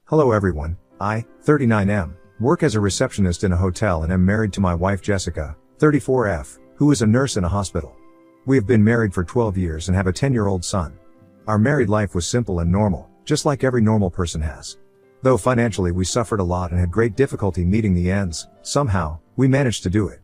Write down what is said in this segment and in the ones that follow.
Hello everyone, I, 39M, work as a receptionist in a hotel and am married to my wife Jessica, 34F, who is a nurse in a hospital. We have been married for 12 years and have a 10-year-old son. Our married life was simple and normal, just like every normal person has. Though financially we suffered a lot and had great difficulty meeting the ends, somehow, we managed to do it.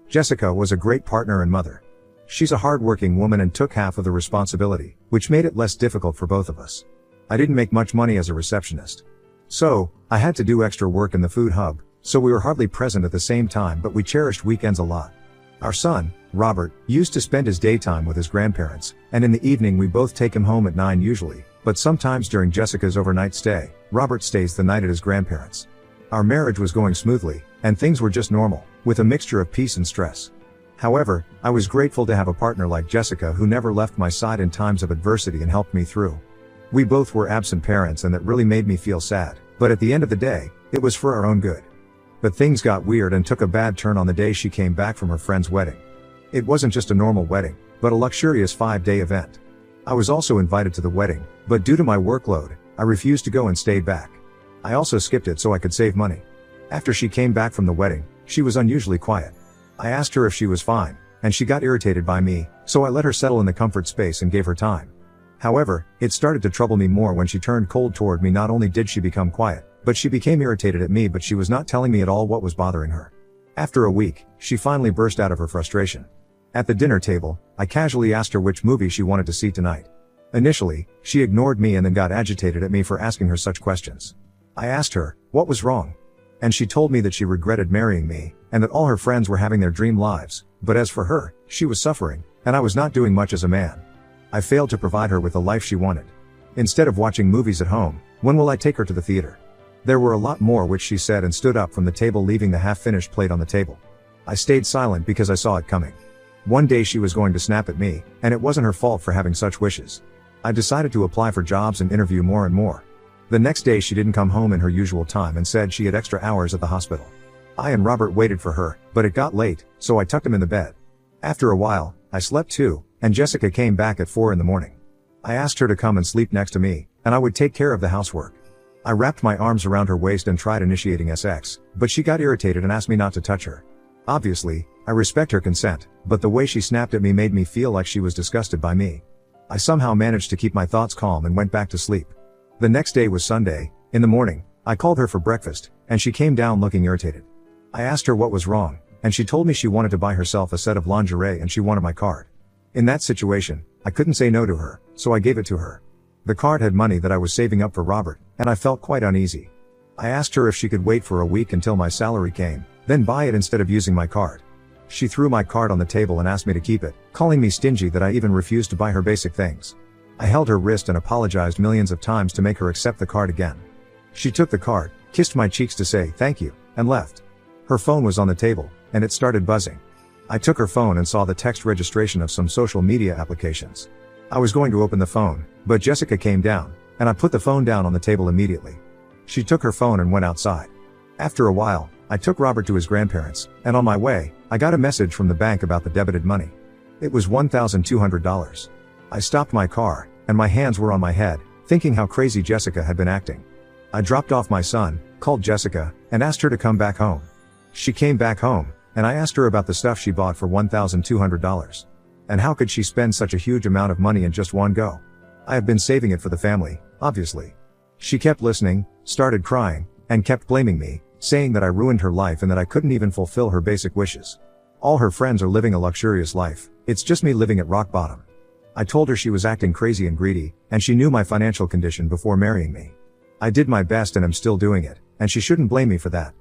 Jessica was a great partner and mother. She's a hard-working woman and took half of the responsibility, which made it less difficult for both of us. I didn't make much money as a receptionist. So, I had to do extra work in the food hub, so we were hardly present at the same time, but we cherished weekends a lot. Our son, Robert, used to spend his daytime with his grandparents, and in the evening we both take him home at 9 usually, but sometimes during Jessica's overnight stay, Robert stays the night at his grandparents'. Our marriage was going smoothly, and things were just normal, with a mixture of peace and stress. However, I was grateful to have a partner like Jessica who never left my side in times of adversity and helped me through. We both were absent parents and that really made me feel sad, but at the end of the day, it was for our own good. But things got weird and took a bad turn on the day she came back from her friend's wedding. It wasn't just a normal wedding, but a luxurious 5-day event. I was also invited to the wedding, but due to my workload, I refused to go and stayed back. I also skipped it so I could save money. After she came back from the wedding, she was unusually quiet. I asked her if she was fine, and she got irritated by me, so I let her settle in the comfort space and gave her time. However, it started to trouble me more when she turned cold toward me. Not only did she become quiet, but she became irritated at me, but she was not telling me at all what was bothering her. After a week, she finally burst out of her frustration. At the dinner table, I casually asked her which movie she wanted to see tonight. Initially, she ignored me and then got agitated at me for asking her such questions. I asked her, what was wrong? And she told me that she regretted marrying me, and that all her friends were having their dream lives, but as for her, she was suffering, and I was not doing much as a man. I failed to provide her with the life she wanted. Instead of watching movies at home, when will I take her to the theater? There were a lot more which she said and stood up from the table, leaving the half-finished plate on the table. I stayed silent because I saw it coming. One day she was going to snap at me, and it wasn't her fault for having such wishes. I decided to apply for jobs and interview more and more. The next day she didn't come home in her usual time and said she had extra hours at the hospital. I and Robert waited for her, but it got late, so I tucked him in the bed. After a while, I slept too, and Jessica came back at 4 in the morning. I asked her to come and sleep next to me, and I would take care of the housework. I wrapped my arms around her waist and tried initiating sex, but she got irritated and asked me not to touch her. Obviously, I respect her consent, but the way she snapped at me made me feel like she was disgusted by me. I somehow managed to keep my thoughts calm and went back to sleep. The next day was Sunday. In the morning, I called her for breakfast, and she came down looking irritated. I asked her what was wrong, and she told me she wanted to buy herself a set of lingerie and she wanted my card. In that situation, I couldn't say no to her, so I gave it to her. The card had money that I was saving up for Robert, and I felt quite uneasy. I asked her if she could wait for a week until my salary came, then buy it instead of using my card. She threw my card on the table and asked me to keep it, calling me stingy that I even refused to buy her basic things. I held her wrist and apologized millions of times to make her accept the card again. She took the card, kissed my cheeks to say thank you, and left. Her phone was on the table, and it started buzzing. I took her phone and saw the text registration of some social media applications. I was going to open the phone, but Jessica came down, and I put the phone down on the table immediately. She took her phone and went outside. After a while, I took Robert to his grandparents, and on my way, I got a message from the bank about the debited money. It was $1,200. I stopped my car, and my hands were on my head, thinking how crazy Jessica had been acting. I dropped off my son, called Jessica, and asked her to come back home. She came back home, and I asked her about the stuff she bought for $1,200. And how could she spend such a huge amount of money in just one go? I have been saving it for the family, obviously. She kept listening, started crying, and kept blaming me, saying that I ruined her life and that I couldn't even fulfill her basic wishes. All her friends are living a luxurious life, it's just me living at rock bottom. I told her she was acting crazy and greedy, and she knew my financial condition before marrying me. I did my best and am still doing it, and she shouldn't blame me for that.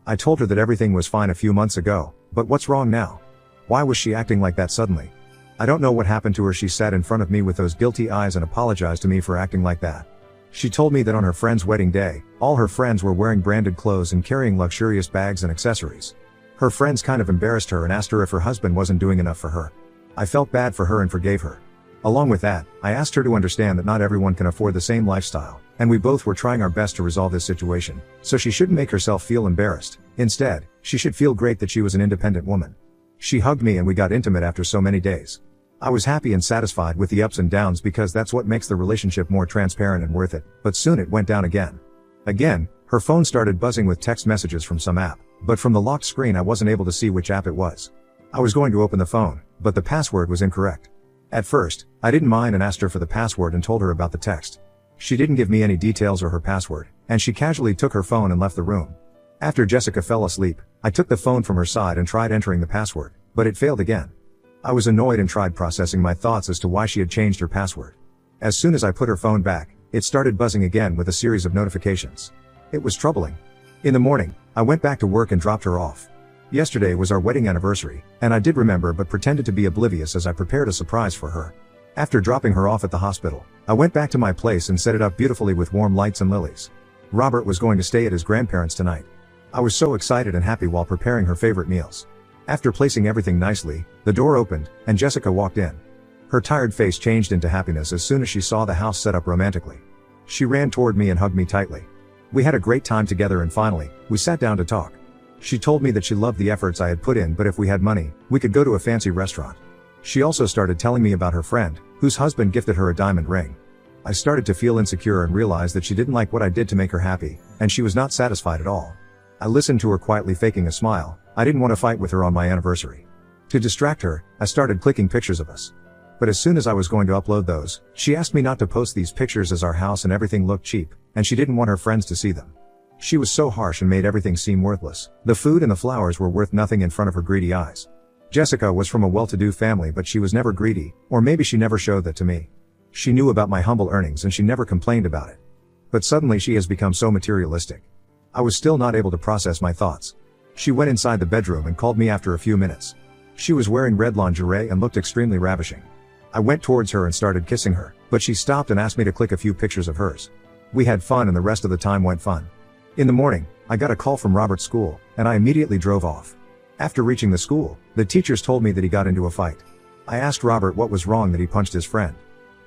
I told her that everything was fine a few months ago, but what's wrong now? Why was she acting like that suddenly? I don't know what happened to her. She sat in front of me with those guilty eyes and apologized to me for acting like that. She told me that on her friend's wedding day, all her friends were wearing branded clothes and carrying luxurious bags and accessories. Her friends kind of embarrassed her and asked her if her husband wasn't doing enough for her. I felt bad for her and forgave her. Along with that, I asked her to understand that not everyone can afford the same lifestyle, and we both were trying our best to resolve this situation, so she shouldn't make herself feel embarrassed. Instead, she should feel great that she was an independent woman. She hugged me and we got intimate after so many days. I was happy and satisfied with the ups and downs because that's what makes the relationship more transparent and worth it, but soon it went down again. Again, her phone started buzzing with text messages from some app, but from the locked screen I wasn't able to see which app it was. I was going to open the phone, but the password was incorrect. At first, I didn't mind and asked her for the password and told her about the text. She didn't give me any details or her password, and she casually took her phone and left the room. After Jessica fell asleep, I took the phone from her side and tried entering the password, but it failed again. I was annoyed and tried processing my thoughts as to why she had changed her password. As soon as I put her phone back, it started buzzing again with a series of notifications. It was troubling. In the morning, I went back to work and dropped her off. Yesterday was our wedding anniversary, and I did remember but pretended to be oblivious as I prepared a surprise for her. After dropping her off at the hospital, I went back to my place and set it up beautifully with warm lights and lilies. Robert was going to stay at his grandparents' tonight. I was so excited and happy while preparing her favorite meals. After placing everything nicely, the door opened, and Jessica walked in. Her tired face changed into happiness as soon as she saw the house set up romantically. She ran toward me and hugged me tightly. We had a great time together and finally, we sat down to talk. She told me that she loved the efforts I had put in, but if we had money, we could go to a fancy restaurant. She also started telling me about her friend, whose husband gifted her a diamond ring. I started to feel insecure and realized that she didn't like what I did to make her happy, and she was not satisfied at all. I listened to her quietly faking a smile. I didn't want to fight with her on my anniversary. To distract her, I started clicking pictures of us. But as soon as I was going to upload those, she asked me not to post these pictures as our house and everything looked cheap, and she didn't want her friends to see them. She was so harsh and made everything seem worthless. The food and the flowers were worth nothing in front of her greedy eyes. Jessica was from a well-to-do family, but she was never greedy, or maybe she never showed that to me. She knew about my humble earnings and she never complained about it. But suddenly she has become so materialistic. I was still not able to process my thoughts. She went inside the bedroom and called me after a few minutes. She was wearing red lingerie and looked extremely ravishing. I went towards her and started kissing her, but she stopped and asked me to click a few pictures of hers. We had fun and the rest of the time went fun. In the morning, I got a call from Robert's school, and I immediately drove off. After reaching the school, the teachers told me that he got into a fight. I asked Robert what was wrong that he punched his friend.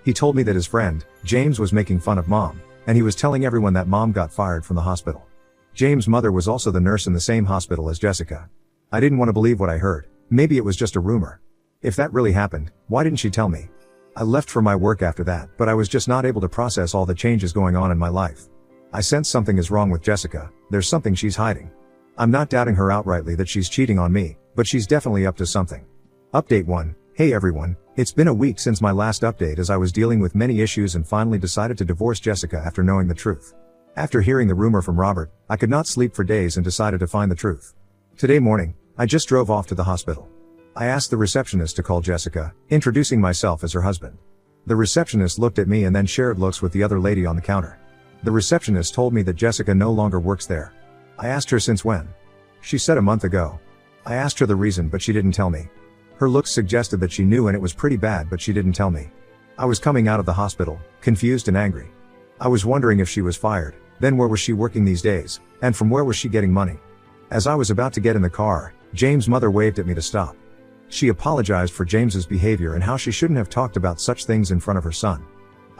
He told me that his friend, James, was making fun of Mom, and he was telling everyone that Mom got fired from the hospital. James' mother was also the nurse in the same hospital as Jessica. I didn't want to believe what I heard. Maybe it was just a rumor. If that really happened, why didn't she tell me? I left for my work after that, but I was just not able to process all the changes going on in my life. I sense something is wrong with Jessica. There's something she's hiding. I'm not doubting her outrightly that she's cheating on me, but she's definitely up to something. Update 1. Hey everyone, it's been a week since my last update as I was dealing with many issues and finally decided to divorce Jessica after knowing the truth. After hearing the rumor from Robert, I could not sleep for days and decided to find the truth. Today morning, I just drove off to the hospital. I asked the receptionist to call Jessica, introducing myself as her husband. The receptionist looked at me and then shared looks with the other lady on the counter. The receptionist told me that Jessica no longer works there. I asked her since when. She said a month ago. I asked her the reason, but she didn't tell me. Her looks suggested that she knew and it was pretty bad, but she didn't tell me. I was coming out of the hospital, confused and angry. I was wondering if she was fired, then where was she working these days, and from where was she getting money? As I was about to get in the car, James' mother waved at me to stop. She apologized for James's behavior and how she shouldn't have talked about such things in front of her son.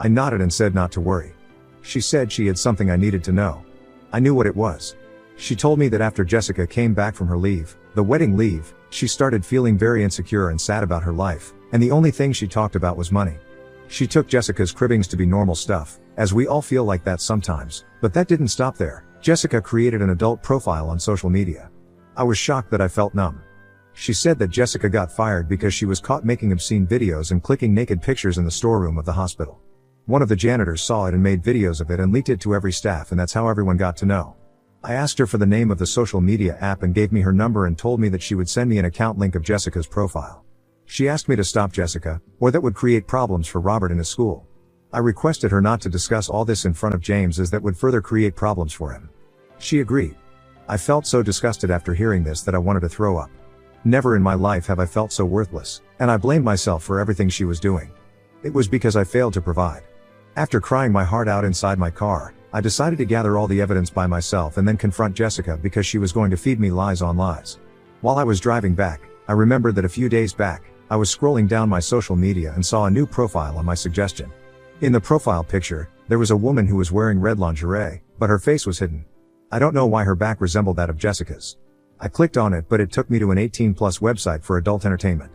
I nodded and said not to worry. She said she had something I needed to know. I knew what it was. She told me that after Jessica came back from her leave, the wedding leave, she started feeling very insecure and sad about her life, and the only thing she talked about was money. She took Jessica's cribbings to be normal stuff, as we all feel like that sometimes, but that didn't stop there. Jessica created an adult profile on social media. I was shocked that I felt numb. She said that Jessica got fired because she was caught making obscene videos and clicking naked pictures in the storeroom of the hospital. One of the janitors saw it and made videos of it and leaked it to every staff, and that's how everyone got to know. I asked her for the name of the social media app and gave me her number and told me that she would send me an account link of Jessica's profile. She asked me to stop Jessica, or that would create problems for Robert in his school. I requested her not to discuss all this in front of James as that would further create problems for him. She agreed. I felt so disgusted after hearing this that I wanted to throw up. Never in my life have I felt so worthless, and I blamed myself for everything she was doing. It was because I failed to provide. After crying my heart out inside my car, I decided to gather all the evidence by myself and then confront Jessica because she was going to feed me lies on lies. While I was driving back, I remembered that a few days back, I was scrolling down my social media and saw a new profile on my suggestion. In the profile picture, there was a woman who was wearing red lingerie, but her face was hidden. I don't know why her back resembled that of Jessica's. I clicked on it, but it took me to an 18+ website for adult entertainment.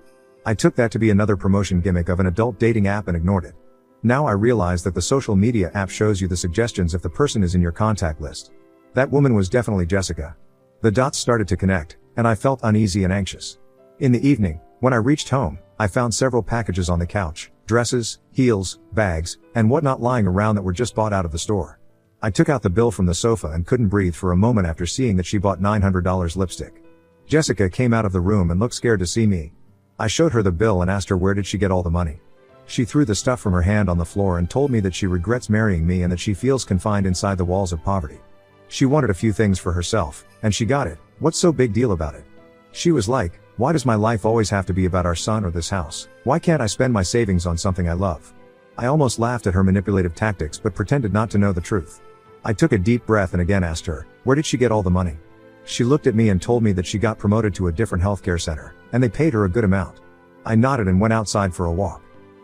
I took that to be another promotion gimmick of an adult dating app and ignored it. Now I realize that the social media app shows you the suggestions if the person is in your contact list. That woman was definitely Jessica. The dots started to connect, and I felt uneasy and anxious. In the evening, when I reached home, I found several packages on the couch, dresses, heels, bags, and whatnot lying around that were just bought out of the store. I took out the bill from the sofa and couldn't breathe for a moment after seeing that she bought $900 lipstick. Jessica came out of the room and looked scared to see me. I showed her the bill and asked her where did she get all the money. She threw the stuff from her hand on the floor and told me that she regrets marrying me and that she feels confined inside the walls of poverty. She wanted a few things for herself, and she got it. What's so big deal about it? She was like, why does my life always have to be about our son or this house? Why can't I spend my savings on something I love? I almost laughed at her manipulative tactics but pretended not to know the truth. I took a deep breath and again asked her, where did she get all the money? She looked at me and told me that she got promoted to a different healthcare center, and they paid her a good amount. I nodded and went outside for a walk.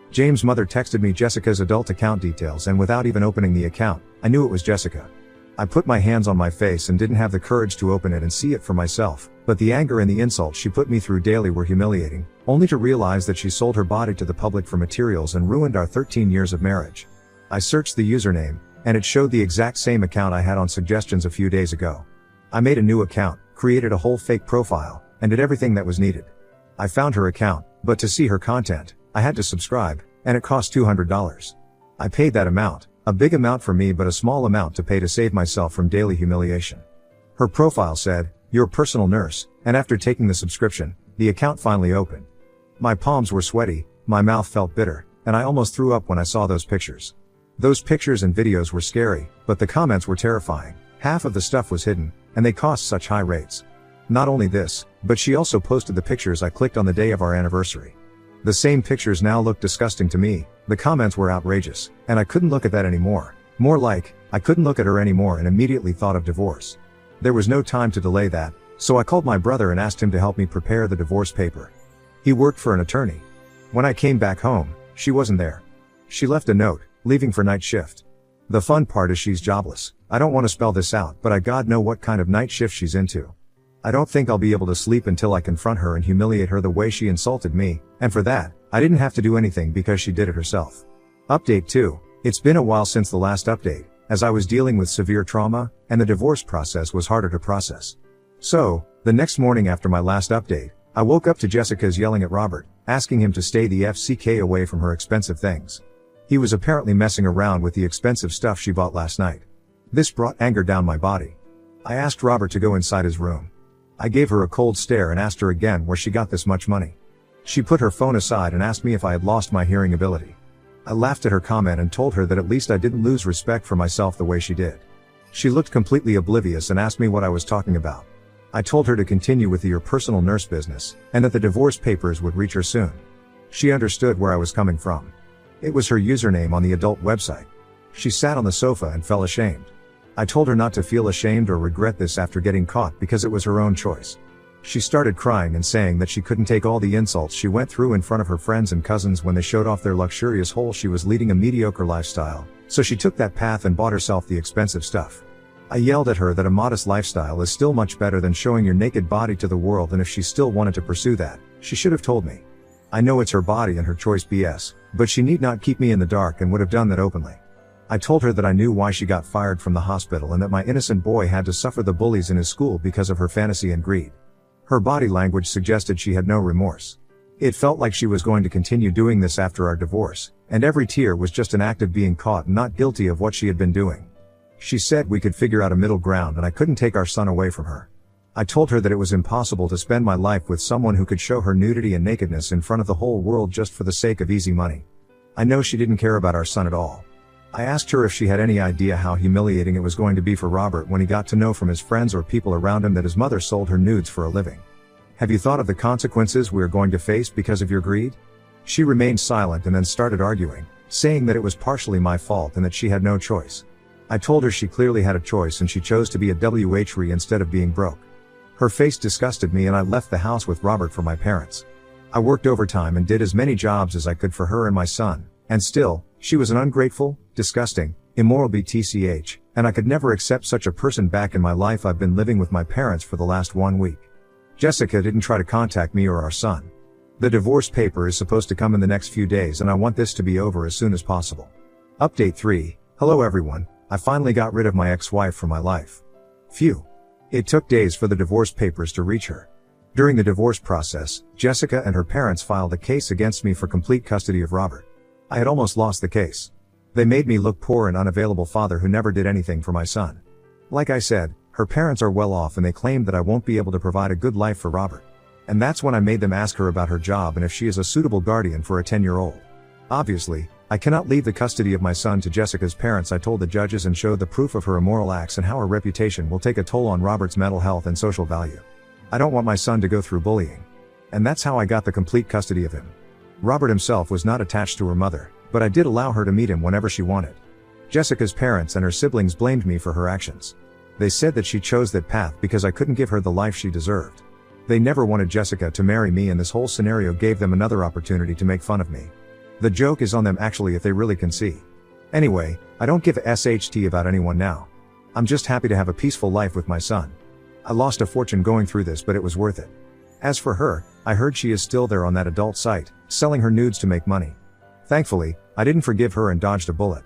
James' mother texted me Jessica's adult account details, and without even opening the account, I knew it was Jessica. I put my hands on my face and didn't have the courage to open it and see it for myself, but the anger and the insults she put me through daily were humiliating, only to realize that she sold her body to the public for materials and ruined our 13 years of marriage. I searched the username, and it showed the exact same account I had on suggestions a few days ago. I made a new account, created a whole fake profile, and did everything that was needed. I found her account, but to see her content, I had to subscribe, and it cost $200. I paid that amount. A big amount for me but a small amount to pay to save myself from daily humiliation. Her profile said, "Your personal nurse," and after taking the subscription, the account finally opened. My palms were sweaty, my mouth felt bitter, and I almost threw up when I saw those pictures. Those pictures and videos were scary, but the comments were terrifying. Half of the stuff was hidden, and they cost such high rates. Not only this, but she also posted the pictures I clicked on the day of our anniversary. The same pictures now looked disgusting to me. The comments were outrageous, and I couldn't look at that anymore. More like, I couldn't look at her anymore and immediately thought of divorce. There was no time to delay that, so I called my brother and asked him to help me prepare the divorce paper. He worked for an attorney. When I came back home, she wasn't there. She left a note, leaving for night shift. The fun part is she's jobless. I don't want to spell this out, but I God know what kind of night shift she's into. I don't think I'll be able to sleep until I confront her and humiliate her the way she insulted me, and for that, I didn't have to do anything because she did it herself. Update 2. It's been a while since the last update, as I was dealing with severe trauma, and the divorce process was harder to process. So, the next morning after my last update, I woke up to Jessica's yelling at Robert, asking him to stay the FCK away from her expensive things. He was apparently messing around with the expensive stuff she bought last night. This brought anger down my body. I asked Robert to go inside his room. I gave her a cold stare and asked her again where she got this much money. She put her phone aside and asked me if I had lost my hearing ability. I laughed at her comment and told her that at least I didn't lose respect for myself the way she did. She looked completely oblivious and asked me what I was talking about. I told her to continue with your personal nurse business, and that the divorce papers would reach her soon. She understood where I was coming from. It was her username on the adult website. She sat on the sofa and felt ashamed. I told her not to feel ashamed or regret this after getting caught because it was her own choice. She started crying and saying that she couldn't take all the insults she went through in front of her friends and cousins when they showed off their luxurious hole. She was leading a mediocre lifestyle, so she took that path and bought herself the expensive stuff. I yelled at her that a modest lifestyle is still much better than showing your naked body to the world, and if she still wanted to pursue that, she should have told me. I know it's her body and her choice BS, but she need not keep me in the dark and would have done that openly. I told her that I knew why she got fired from the hospital and that my innocent boy had to suffer the bullies in his school because of her fantasy and greed. Her body language suggested she had no remorse. It felt like she was going to continue doing this after our divorce, and every tear was just an act of being caught and not guilty of what she had been doing. She said we could figure out a middle ground and I couldn't take our son away from her. I told her that it was impossible to spend my life with someone who could show her nudity and nakedness in front of the whole world just for the sake of easy money. I know she didn't care about our son at all. I asked her if she had any idea how humiliating it was going to be for Robert when he got to know from his friends or people around him that his mother sold her nudes for a living. Have you thought of the consequences we are going to face because of your greed? She remained silent and then started arguing, saying that it was partially my fault and that she had no choice. I told her she clearly had a choice and she chose to be a WHRE instead of being broke. Her face disgusted me and I left the house with Robert for my parents. I worked overtime and did as many jobs as I could for her and my son, and still, she was an ungrateful, disgusting, immoral BTCH, and I could never accept such a person back in my life. I've been living with my parents for the last 1 week. Jessica didn't try to contact me or our son. The divorce paper is supposed to come in the next few days and I want this to be over as soon as possible. Update 3. Hello everyone, I finally got rid of my ex-wife from my life. Phew. It took days for the divorce papers to reach her. During the divorce process, Jessica and her parents filed a case against me for complete custody of Robert. I had almost lost the case. They made me look poor and unavailable father who never did anything for my son. Like I said, her parents are well off and they claimed that I won't be able to provide a good life for Robert. And that's when I made them ask her about her job and if she is a suitable guardian for a 10-year-old. Obviously, I cannot leave the custody of my son to Jessica's parents. I told the judges and showed the proof of her immoral acts and how her reputation will take a toll on Robert's mental health and social value. I don't want my son to go through bullying. And that's how I got the complete custody of him. Robert himself was not attached to her mother, but I did allow her to meet him whenever she wanted. Jessica's parents and her siblings blamed me for her actions. They said that she chose that path because I couldn't give her the life she deserved. They never wanted Jessica to marry me and this whole scenario gave them another opportunity to make fun of me. The joke is on them actually if they really can see. Anyway, I don't give a SHT about anyone now. I'm just happy to have a peaceful life with my son. I lost a fortune going through this but it was worth it. As for her, I heard she is still there on that adult site, selling her nudes to make money. Thankfully, I didn't forgive her and dodged a bullet.